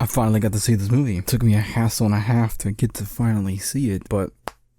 finally got to see this movie. It took me a hassle and a half to get to finally see it, but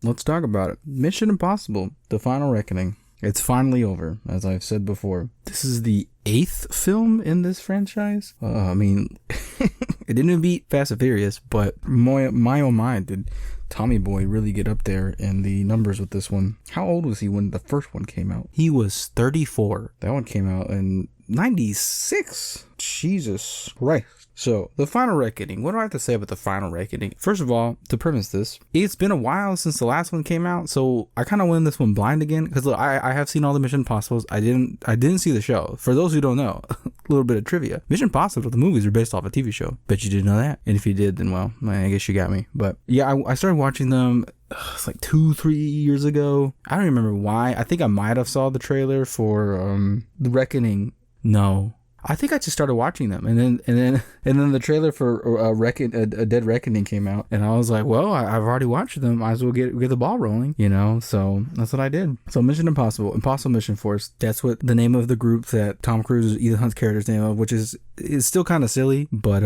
let's talk about it. Mission Impossible: The Final Reckoning. It's finally over, as I've said before. This is the 8th film in this franchise. I mean, it didn't beat Fast and Furious, but my oh my, did Tommy Boy really get up there in the numbers with this one. How old was he when the first one came out? He was 34. That one came out in 96. Jesus Christ. So, The Final Reckoning. What do I have to say about The Final Reckoning? First of all, to premise this, it's been a while since the last one came out, so I kind of went this one blind again, because look, I have seen all the Mission Impossibles. I didn't see the show. For those who don't know, a little bit of trivia. Mission Impossible, the movies are based off a TV show. Bet you didn't know that. And if you did, then well, I guess you got me. But yeah, I started watching them it's like 2-3 years ago. I don't remember why. I think I might have saw the trailer for The Reckoning. No, I think I just started watching them, and then the trailer for a Dead Reckoning came out, and I was like, well, I've already watched them, might as well get the ball rolling, you know. So that's what I did. So Mission Impossible Mission Force, that's what the name of the group that Tom Cruise, Ethan Hunt's character's name of, which is still kind of silly, but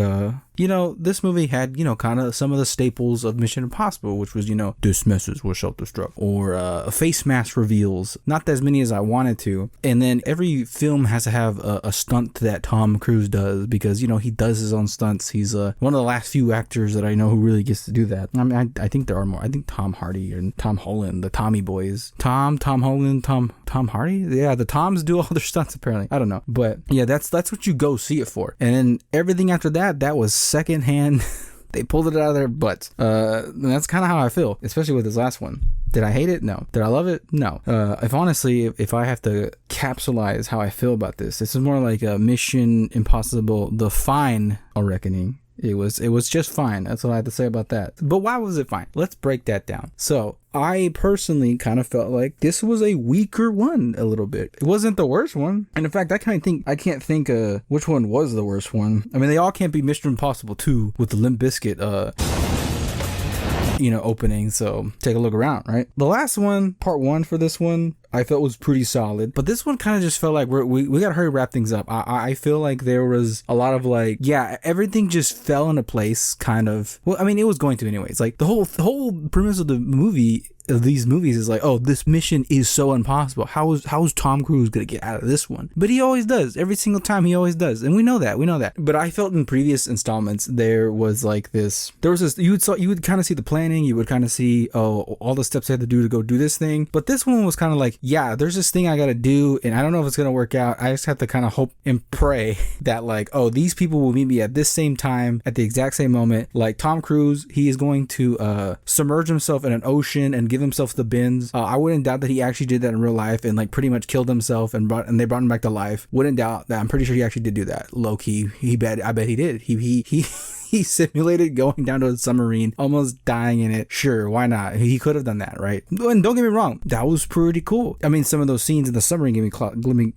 you know, this movie had, you know, kind of some of the staples of Mission Impossible, which was, you know, dismisses with self-destruct, or face mask reveals. Not as many as I wanted to. And then every film has to have a stunt that Tom Cruise does, because, you know, he does his own stunts. He's one of the last few actors that I know who really gets to do that. I mean, I think there are more. I think Tom Hardy and Tom Holland, the Tommy boys. Tom Holland, Tom Hardy? Yeah, the Toms do all their stunts apparently. I don't know. But yeah, that's what you go see it for. And then everything after that was secondhand. They pulled it out of their butts. And that's kind of how I feel, especially with this last one. Did I hate it? No. Did I love it? No. If I have to capsulize how I feel about this is more like a Mission Impossible, The Final Reckoning. It was just fine. That's what I have to say about that. But why was it fine? Let's break that down. So I personally kind of felt like this was a weaker one a little bit. It wasn't the worst one. And in fact, I can't think which one was the worst one. I mean, they all can't be Mission Impossible 2 with the Limp Bizkit opening. So take a look around, right? The last one, part 1 for this one, I felt was pretty solid, but this one kind of just felt like we gotta hurry wrap things up. I feel like there was a lot of like, yeah, everything just fell into place, kind of. Well, I mean, it was going to anyways. Like the whole premise of these movies is like, oh, this mission is so impossible. How is Tom Cruise gonna get out of this one? But he always does. Every single time he always does, and we know that. But I felt in previous installments there was this. You would kind of see the planning. You would kind of see all the steps they had to do to go do this thing. But this one was kind of like, yeah, there's this thing I gotta do, and I don't know if it's gonna work out. I just have to kind of hope and pray that like, oh, these people will meet me at this same time at the exact same moment. Like Tom Cruise, he is going to submerge himself in an ocean and give himself the bins. I wouldn't doubt that he actually did that in real life and like pretty much killed himself and they brought him back to life. Wouldn't doubt that. I'm pretty sure he actually did do that. Low key, I bet he did. He simulated going down to a submarine, almost dying in it. Sure, why not? He could have done that, right? And don't get me wrong, that was pretty cool. I mean, some of those scenes in the submarine made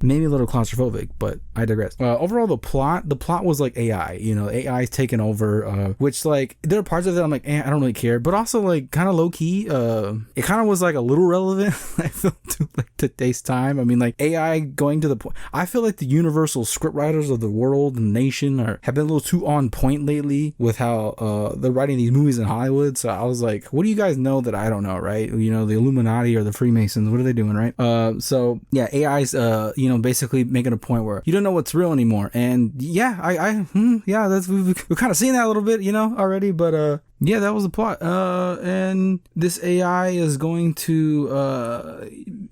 me a little claustrophobic, but I digress. Overall, the plot was like AI. You know, AI's taken over, which like there are parts of it I'm like, I don't really care, but also like kind of low key. It kind of was like a little relevant. I feel to like today's time. I mean, like AI going to the point. I feel like the universal scriptwriters of the world and nation have been a little too on point lately with how they're writing these movies in Hollywood. So I was like, what do you guys know that I don't know, right? You know, the Illuminati or the Freemasons, what are they doing, right? So yeah, AI's basically making a point where you don't know what's real anymore. And yeah, that's we've kind of seen that a little bit, you know, already, but yeah, that was the plot. And this AI is going to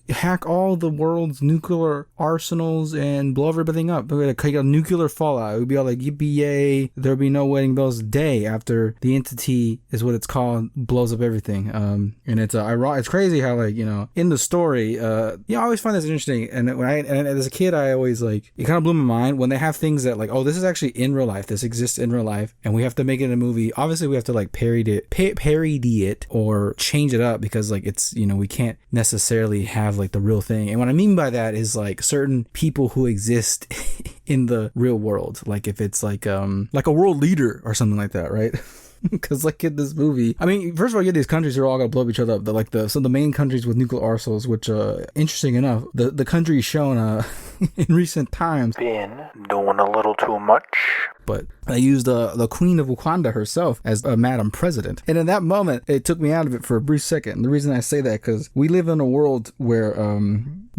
hack all the world's nuclear arsenals and blow everything up. We're going to create a nuclear fallout. It would be all like, yippee yay, there'll be no wedding bells day after the entity is what it's called, blows up everything. And it's crazy how, like, you know, in the story, I always find this interesting. And as a kid, I always like, it kind of blew my mind when they have things that like, oh, this is actually in real life. This exists in real life. And we have to make it a movie. Obviously, we have to like parody it or change it up because like it's, you know, we can't necessarily have like the real thing. And what I mean by that is like certain people who exist in the real world, like if it's like a world leader or something like that, right? Because like in this movie, I mean, first of all, you get these countries who are all gonna blow up each other up. So the main countries with nuclear arsenals, which interesting enough, the countries shown in recent times been doing a little too much. but I used the Queen of Wakanda herself as a Madam President. And in that moment, it took me out of it for a brief second. And the reason I say that, because we live in a world where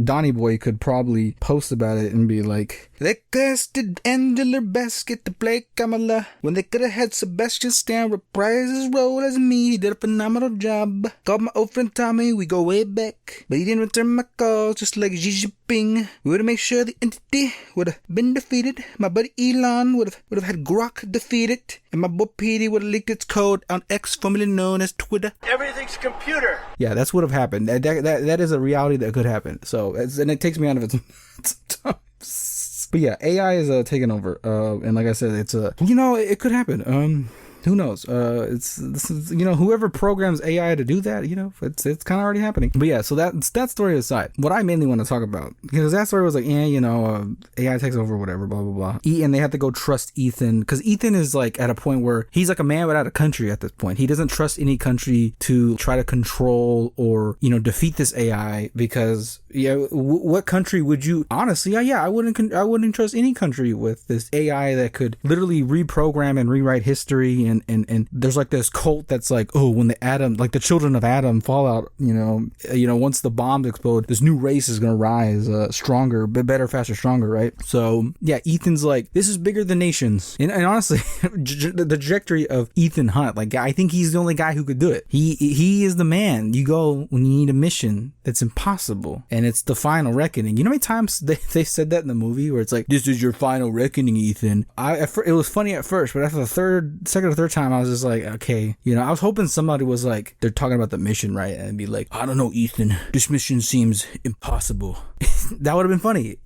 Donny Boy could probably post about it and be like, they casted Angela Bassett to play Kamala when they could have had Sebastian Stan reprise his role as me. He did a phenomenal job. Called my old friend Tommy, we go way back, but he didn't return my calls, just like Xi Jinping. We would have made sure the entity would have been defeated. My buddy Elon would have had Grok defeated, and my boy Petey would have leaked its code on X, formerly known as Twitter. Everything's computer. Yeah, that's what have happened. That is a reality that could happen. So, and it takes me out of it sometimes. But yeah, AI is taking over. And like I said, it's it could happen. Who knows? This is, whoever programs AI to do that, it's kind of already happening. But yeah, so that story aside, what I mainly want to talk about, because that story was like, AI takes over, whatever, blah, blah, blah. And they have to go trust Ethan, because Ethan is like at a point where he's like a man without a country at this point. He doesn't trust any country to try to control or, defeat this AI, because, what country would you, honestly, I wouldn't trust any country with this AI that could literally reprogram and rewrite history. And there's like this cult that's like, oh, when the children of Adam fall out, once the bombs explode, this new race is gonna rise, stronger, better, faster, stronger, right? So yeah, Ethan's like, this is bigger than nations, and honestly, the trajectory of Ethan Hunt, like, I think he's the only guy who could do it. He is the man. You go when you need a mission that's impossible, and it's the final reckoning. You know how many times they said that in the movie, where it's like, this is your final reckoning, Ethan. It was funny at first, but after the second or third time, I was just like, okay, I was hoping somebody was like, they're talking about the mission, right? And be like, I don't know, Ethan, this mission seems impossible. That would have been funny.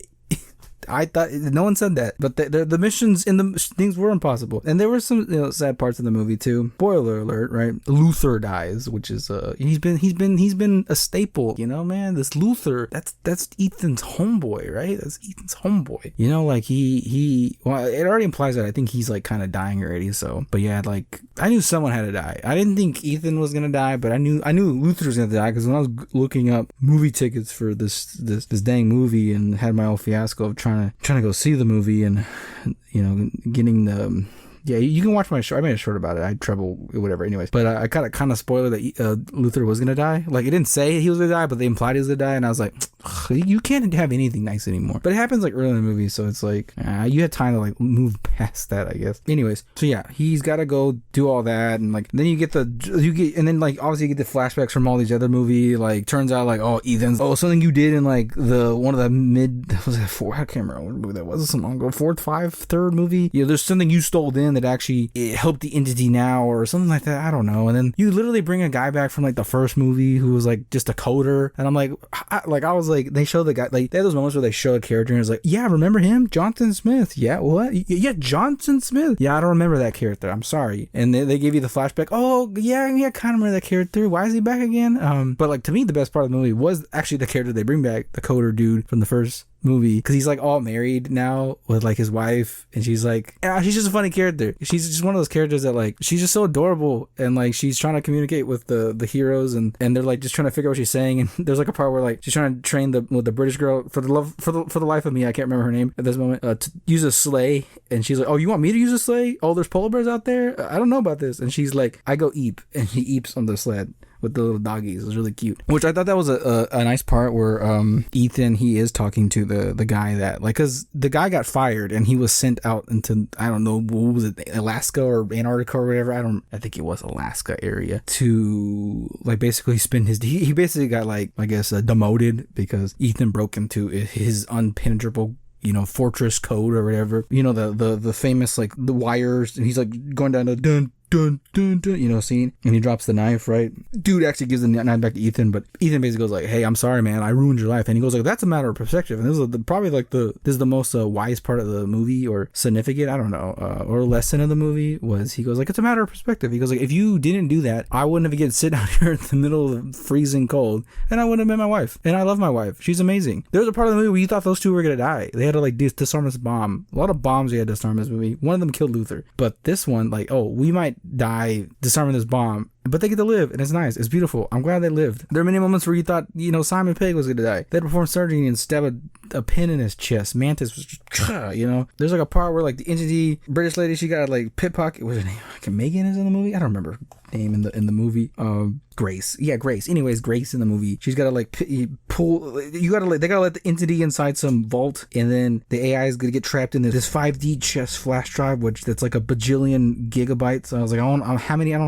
I thought no one said that, but the missions in the things were impossible, and there were some sad parts of the movie too. Spoiler alert, right? Luther dies, which is he's been a staple, man. This Luther, that's Ethan's homeboy, right? That's Ethan's homeboy. Well, it already implies that I think he's like kind of dying already. So, but yeah, like I knew someone had to die. I didn't think Ethan was gonna die, but I knew Luther was gonna die, because when I was looking up movie tickets for this dang movie and had my old fiasco of trying to go see the movie and getting the you can watch my short. I made a short about it. I had trouble, whatever. Anyways, but I got a kind of spoiler that Luther was gonna die. Like, it didn't say he was gonna die, but they implied he was gonna die, and I was like, you can't have anything nice anymore. But it happens like early in the movie, so it's like you had time to like move past that, I guess. Anyways, so yeah, he's got to go do all that, and like then and then like obviously you get the flashbacks from all these other movies. Like, turns out like, oh, Ethan's something you did in like one of the was that four? I can't remember what movie that was. So long ago, third movie. There's something you stole in that actually it helped the entity now, or something like that. I don't know. And then you literally bring a guy back from like the first movie who was like just a coder, and I'm like, I was like, they show the guy, like they have those moments where they show a character and it's like, yeah, remember him, Jonathan Smith? Yeah, what? Yeah, Johnson Smith. Yeah, I don't remember that character. I'm sorry. And they give you the flashback. Oh yeah, kind of remember that character. Why is he back again? But like, to me, the best part of the movie was actually the character they bring back, the coder dude from the first movie, because he's like all married now with like his wife, and she's like, she's just a funny character. She's just one of those characters that like, she's just so adorable, and like she's trying to communicate with the heroes, and they're like just trying to figure out what she's saying, and there's like a part where like she's trying to train the British girl, for the life of me, I can't remember her name at this moment, to use a sleigh, and she's like, oh, you want me to use a sleigh? Oh, there's polar bears out there? I don't know about this. And she's like, I go eep, and he eeps on the sled with the little doggies. It was really cute, which I thought that was a nice part where Ethan, he is talking to the guy that, like, because the guy got fired and he was sent out into, I don't know, what was it, Alaska or Antarctica or whatever, I think it was Alaska area, to like basically spend he basically got like, I guess, demoted because Ethan broke into his unpenetrable fortress code or whatever, the famous like the wires, and he's like going down the dun dun dun dun, scene, and he drops the knife, right? Dude actually gives the knife back to Ethan, but Ethan basically goes like, hey, I'm sorry, man, I ruined your life. And he goes like, that's a matter of perspective. And this is probably like this is the most wise part of the movie, or significant, I don't know, or lesson of the movie, was he goes like, it's a matter of perspective. He goes like, if you didn't do that, I wouldn't have get sit out here in the middle of freezing cold, and I wouldn't have met my wife. And I love my wife, she's amazing. There was a part of the movie where you thought those two were gonna die. They had to like disarm this bomb. A lot of bombs we had to disarm this movie. One of them killed Luther, but this one, like, oh, we might die disarming this bomb, but they get to live, and it's nice. It's beautiful. I'm glad they lived. There are many moments where you thought, Simon Pegg was gonna die. They performed surgery and stab a pin in his chest. Mantis was just, There's like a part where like the entity British lady, she got like pit pocket. What's her name? Megan is in the movie. I don't remember her name in the movie. Grace. Yeah, Grace. Anyways, Grace in the movie. She's got to like pull. They gotta let the entity inside some vault, and then the AI is gonna get trapped in this 5D chess flash drive, that's like a bajillion gigabytes. I was like, I don't know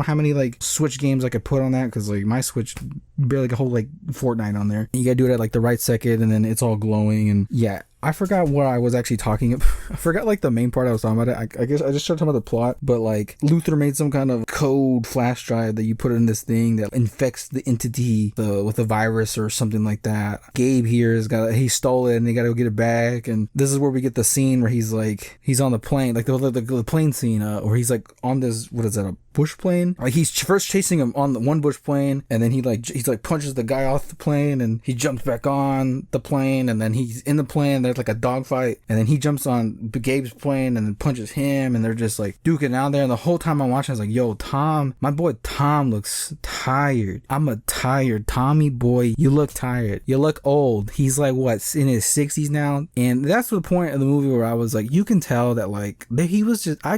how many like Switch games I could put on that, because like my Switch barely could hold like Fortnite on there. And you gotta do it at like the right second, and then it's all glowing. And yeah, I forgot what I was actually talking about. I forgot like the main part I was talking about. I guess I just started talking about the plot, but like Luther made some kind of code flash drive that you put in this thing that infects the entity with a virus or something like that. Gabe here he stole it and they got to go get it back. And this is where we get the scene where he's on the plane, like the plane scene, where he's like on this, what is that, a bush plane? Like he's first chasing him on the one bush plane, and then he's punches the guy off the plane, and he jumps back on the plane, and then he's in the plane. There's like a dogfight, and then he jumps on Gabe's plane and then punches him, and they're just like duking out there. And the whole time I'm watching, I was like, yo, Tom, my boy Tom looks tired. I'm a tired Tommy boy. You look tired. You look old. He's like what, in his 60s now? And that's the point of the movie where I was like, you can tell that like he was just, I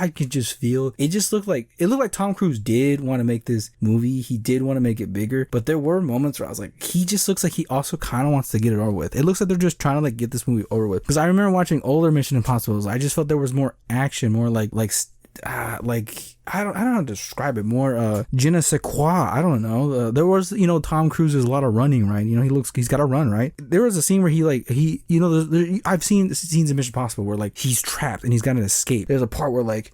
could just feel it. Just looked like Tom Cruise did want to make this movie. He did want to make it bigger, but there were moments where I was like, he just looks like he also kind of wants to get it over with. It looks like they're just trying to like get this movie over with. Because I remember watching older Mission Impossibles, I just felt there was more action, more like I don't know how to describe it, more je ne sais quoi. I don't know. There was, Tom Cruise is a lot of running, right? He's got to run, right? There was a scene where I've seen scenes in Mission Impossible where like he's trapped and he's got to escape. There's a part where like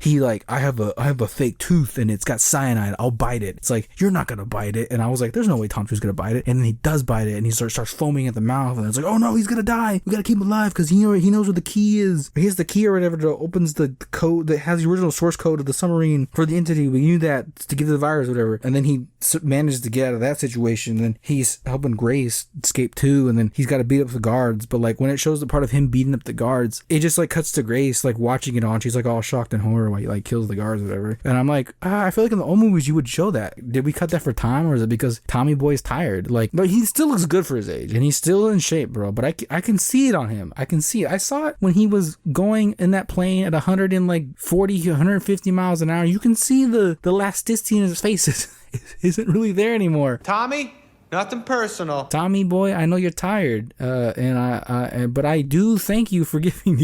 I have a fake tooth and it's got cyanide. I'll bite it. It's like, you're not gonna bite it. And I was like, there's no way Tom Cruise is gonna bite it. And then he does bite it, and he starts foaming at the mouth, and it's like, oh no, he's gonna die. We gotta keep him alive because he knows where the key is. He has the key or whatever that opens the code that has the original source code of the submarine for the entity. We knew that to give the virus or whatever. And then he manages to get out of that situation. And then he's helping Grace escape too. And then he's got to beat up the guards. But like when it shows the part of him beating up the guards, it just like cuts to Grace like watching it on. She's like all shocked and horror while he like kills the guards or whatever. And I'm like, I feel like in the old movies you would show that. Did we cut that for time, or is it because Tommy Boy's tired? Like, but he still looks good for his age and he's still in shape, bro. But I can see it on him. I can see it. I saw it when he was going in that plane at 140, 150 miles an hour. You can see the elasticity in his face isn't really there anymore. Tommy, nothing personal. Tommy boy, I know you're tired, but I do thank you for giving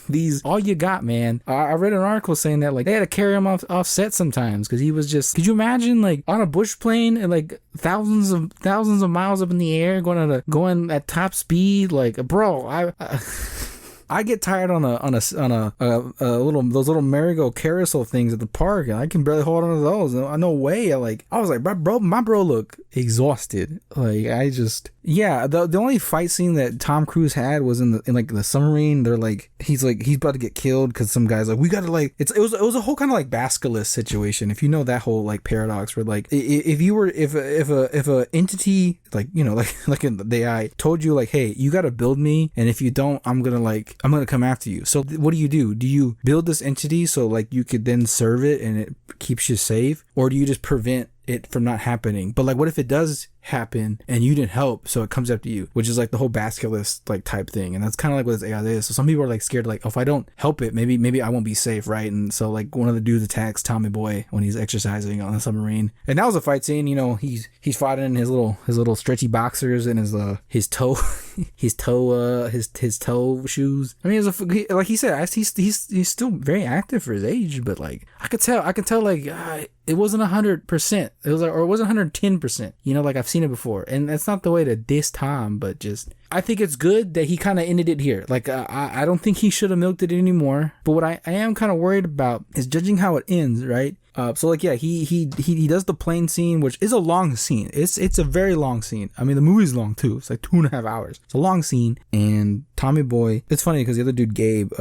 these all you got, man. I read an article saying that like they had to carry him off set sometimes because he was just. Could you imagine like on a bush plane and like thousands of miles up in the air going at top speed? Like, bro, I get tired on a those little merry-go carousel things at the park, and I can barely hold on to those. No way. I was like, my bro look exhausted. Like the only fight scene that Tom Cruise had was in like the submarine. They're like he's about to get killed because some guy's like, we gotta like it was a whole kind of like Basilisk situation, if you know that whole like paradox where like if a entity like like in the AI told you like, hey, you gotta build me, and if you don't, I'm gonna come after you. So what do? Do you build this entity so like you could then serve it and it keeps you safe, or do you just prevent it from not happening? But like, what if it does happen and you didn't help, so it comes after you, which is like the whole Basilisk like type thing. And that's kind of like what this AI is. So some people are like scared, like, oh, if I don't help it, maybe I won't be safe, right? And so like one of the dudes attacks Tommy Boy when he's exercising on the submarine, and that was a fight scene. He's fighting in his little stretchy boxers and his toe shoes. I mean, like he said, he's still very active for his age, but like I could tell like it wasn't 100%. It was like, or it wasn't 110%. Like I've seen it before, and that's not the way to diss Tom, but just I think it's good that he kind of ended it here. Like I don't think he should have milked it anymore. But what I am kind of worried about is judging how it ends, right? So like, yeah, he does the plane scene, which is a long scene. It's a very long scene. I mean, the movie's long too. It's like 2.5 hours. It's a long scene. And Tommy Boy, it's funny because the other dude, Gabe,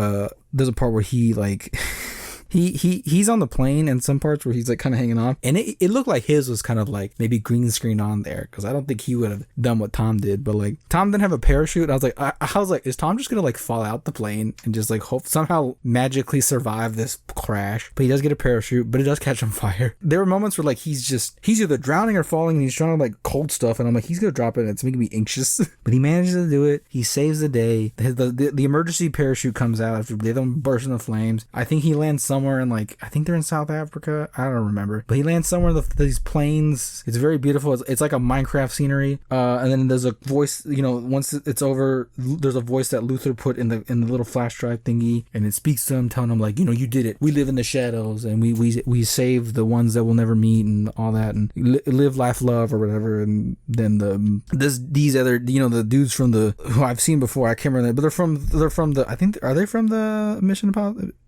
there's a part where he like he's on the plane in some parts where he's like kind of hanging off, and it looked like his was kind of like maybe green screen on there, because I don't think he would have done what Tom did. But like Tom didn't have a parachute. I was like, is Tom just gonna like fall out the plane and just like hope somehow magically survive this crash? But he does get a parachute, but it does catch on fire. There were moments where like he's either drowning or falling, and he's trying to like cold stuff, and I'm like, he's gonna drop it, and it's making me anxious. But he manages to do it. He saves the day. The emergency parachute comes out after they don't burst into flames. I think he lands somewhere in like, I think they're in South Africa. I don't remember, but he lands somewhere in these plains. It's very beautiful. It's like a Minecraft scenery. And then there's a voice, once it's over, there's a voice that Luther put in the little flash drive thingy, and it speaks to him, telling him like, you did it. We live in the shadows, and we save the ones that we'll never meet, and all that, and live, laugh, love, or whatever. And then these other, the dudes from who I've seen before, I can't remember, but they're from the, I think, are they from the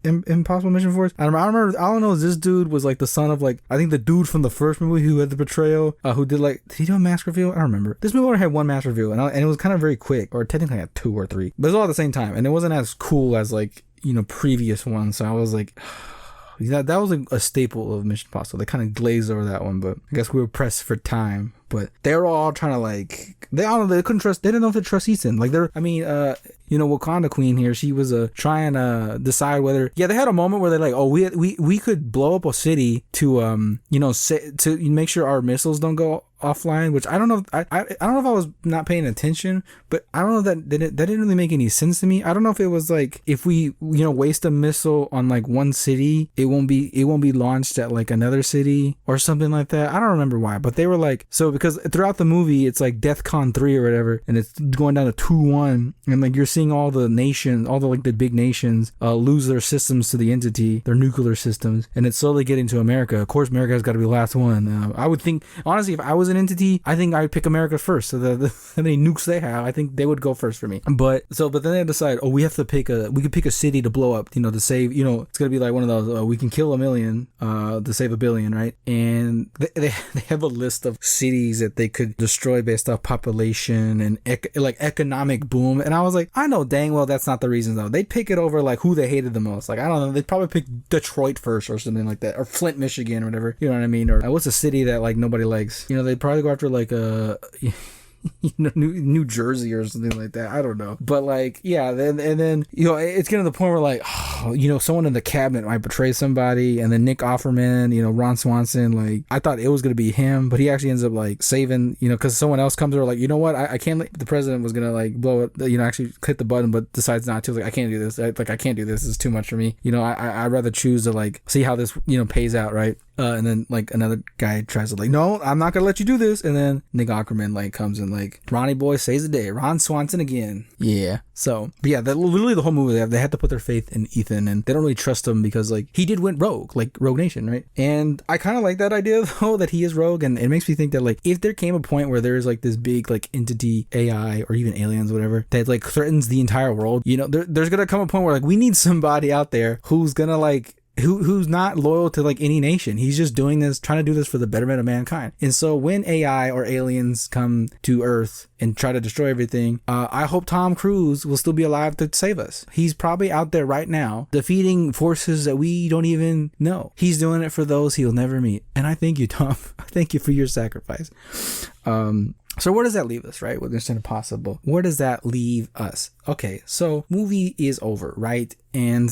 Impossible Mission Force? I don't remember. All I know is this dude was like the son of like, I think the dude from the first movie who had the betrayal, who did he do a mask reveal? I don't remember. This movie only had one mask reveal, and it was kind of very quick, or technically had 2 or 3, but it was all at the same time, and it wasn't as cool as like previous ones. So I was like, that was a staple of Mission Impossible. They kind of glazed over that one, but I guess we were pressed for time. But they were all trying to like, they couldn't trust, they didn't know if to trust Ethan. Like Wakanda Queen here, she was trying to decide whether, they had a moment where they're like, oh, we could blow up a city to to make sure our missiles don't go offline, which I don't know. I don't know if I was not paying attention, but I don't know that didn't really make any sense to me. I don't know if it was like, if we waste a missile on like one city, it won't be launched at like another city or something like that. I don't remember why, but they were like, so because throughout the movie it's like DEFCON 3 or whatever, and it's going down to 2-1, and like you're seeing all the nations, all the like the big nations lose their systems to the entity, their nuclear systems, and it's slowly getting to America. Of course, America has got to be the last one. I would think, honestly, if I was an entity, I think I'd pick America first. So how many nukes they have, I think they would go first for me. But then they decide, we have to we could pick a city to blow up, to save, it's gonna be like one of those, we can kill 1 million to save 1 billion, right? And they have a list of cities that they could destroy based off population and economic boom. And I was like, I know dang well that's not the reason though. They'd pick it over like who they hated the most. Like, I don't know, they'd probably pick Detroit first or something like that, or Flint, Michigan, or whatever, you know what I mean? Or what's a city that like nobody likes? They'd probably go after like New Jersey or something like that. I don't know, but like, then it's getting to the point where like, someone in the cabinet might betray somebody, and then Nick Offerman, Ron Swanson, like, I thought it was gonna be him, but he actually ends up like saving, because someone else comes over like, what, I can't the president was gonna like blow it, actually hit the button, but decides not to. Like, I can't do this. I can't do this. It's too much for me. I'd rather choose to like see how this pays out, right? And then like another guy tries to like, no, I'm not gonna let you do this, and then Nick Offerman like comes and like, Ronnie boy saves the day, Ron Swanson again. Yeah. So, but literally the whole movie, they had to put their faith in Ethan, and they don't really trust him because like he did went rogue, like Rogue Nation, right? And I kind of like that idea though, that he is rogue, and it makes me think that like if there came a point where there's like this big like entity, AI, or even aliens, whatever, that like threatens the entire world, there's gonna come a point where like we need somebody out there who's gonna like, who's not loyal to like any nation. He's just trying to do this for the betterment of mankind. And so when AI or aliens come to Earth and try to destroy everything, I hope Tom Cruise will still be alive to save us. He's probably out there right now defeating forces that we don't even know. He's doing it for those he'll never meet. And I thank you, Tom. I thank you for your sacrifice. So where does that leave us, right? With Mission Impossible, where does that leave us? Okay, so movie is over, right? And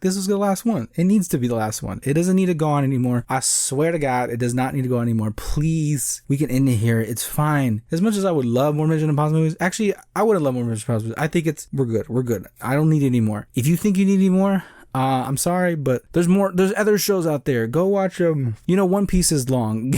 this is the last one. It needs to be the last one. It doesn't need to go on anymore. I swear to God, it does not need to go on anymore. Please, we can end it here. It's fine. As much as I would love more Mission Impossible movies, actually, I wouldn't love more Mission Impossible movies. I think we're good. We're good. I don't need any more. If you think you need any more, I'm sorry, but there's more. There's other shows out there. Go watch them. One Piece is long.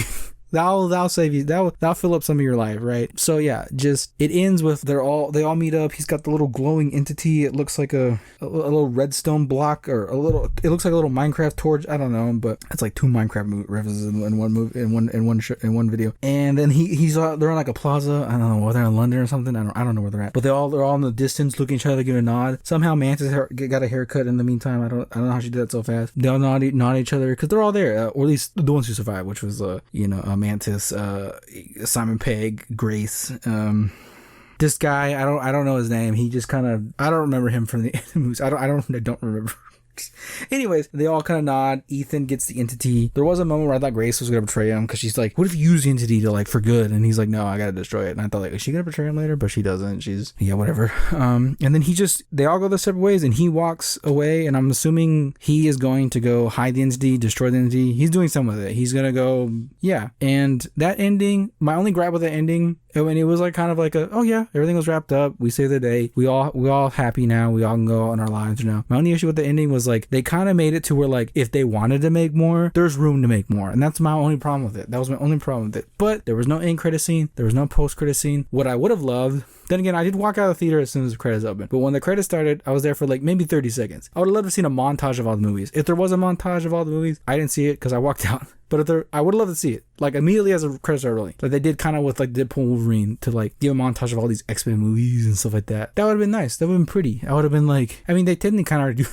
That'll save you. That'll fill up some of your life, right? So yeah, just it ends with they all meet up. He's got the little glowing entity. It looks like a little redstone block, or it looks like a little Minecraft torch. I don't know, but it's like 2 Minecraft references in one movie, in one video. And then they're on like a plaza. I don't know whether they're in London or something. I don't know where they're at. But they're all in the distance looking at each other, give a nod. Somehow Mantis got a haircut in the meantime. I don't know how she did that so fast. They all nod at each other because they're all there, or at least the ones who survived, which was Mantis, Simon Pegg, Grace, this guy, I don't know his name. He just kind of, I don't remember him from the movies. I don't remember. Anyways, they all kind of nod. Ethan gets the entity. There was a moment where I thought Grace was gonna betray him because she's like, "What if you use the entity to like for good?" And he's like, "No, I gotta destroy it." And I thought like, is she gonna betray him later? But she doesn't. She's whatever. And then they all go their separate ways, and he walks away. And I'm assuming he is going to go hide the entity, destroy the entity. He's doing something with it. He's gonna go, yeah. And that ending, my only gripe with the ending, and it was like kind of like oh yeah, everything was wrapped up. We saved the day. We all happy now. We all can go on our lives now. My only issue with the ending was like they kind of made it to where like if they wanted to make more, there's room to make more, and that's my only problem with it. That was my only problem with it. But there was no end credit scene. There was no post credit scene. What I would have loved. Then again, I did walk out of the theater as soon as the credits opened. But when the credits started, I was there for like maybe 30 seconds. I would have loved to have seen a montage of all the movies. If there was a montage of all the movies, I didn't see it because I walked out. But I would have loved to see it. Like immediately as the credits started rolling. Like they did kind of with like Deadpool and Wolverine to like give a montage of all these X-Men movies and stuff like that. That would have been nice. That would have been pretty. I would have been like, I mean, they technically kind of do.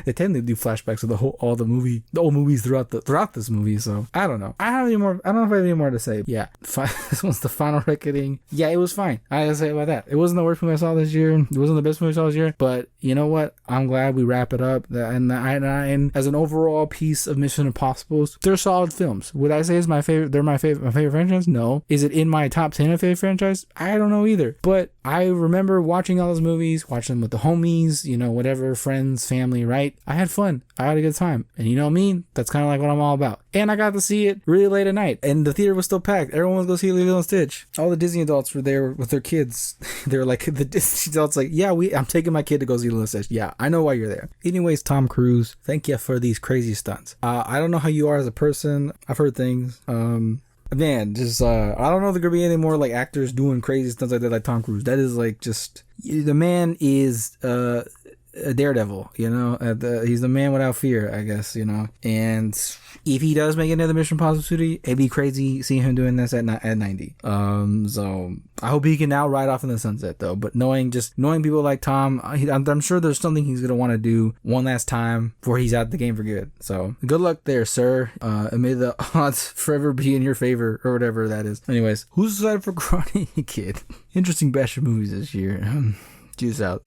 They tend to do flashbacks of the old movies throughout this movie. So I don't know. I don't know if I have any more to say. Yeah, this one's the Final Reckoning. Yeah, it was fine. I gotta say about that. It wasn't the worst movie I saw this year. It wasn't the best movie I saw this year. But you know what? I'm glad we wrap it up. And as an overall piece of Mission Impossibles, they're solid films. Would I say it's my favorite? They're my favorite franchise? No. Is it in my top 10 of favorite franchise? I don't know either. But I remember watching all those movies, watching them with the homies, whatever, friends, family, right? I had fun. I had a good time. And you know me, that's kind of like what I'm all about. And I got to see it really late at night. And the theater was still packed. Everyone was going to see Lilo and Stitch. All the Disney adults were there with their kids. They were like, the Disney adults like, yeah, I'm taking my kid to go see Lilo and Stitch. Yeah, I know why you're there. Anyways, Tom Cruise, thank you for these crazy stunts. I don't know how you are as a person. I've heard things. Man, just I don't know if there could be any more like actors doing crazy stunts like that, like Tom Cruise. That is like just the man is a daredevil, he's the man without fear, I guess, and if he does make another Mission Impossible 2, it'd be crazy seeing him doing this at 90. So I hope he can now ride off in the sunset though, but knowing people like Tom, I'm sure there's something he's going to want to do one last time before he's out the game for good. So good luck there, sir. And may the odds forever be in your favor, or whatever that is. Anyways, who's excited for Karate Kid? Interesting batch of movies this year. Juice out.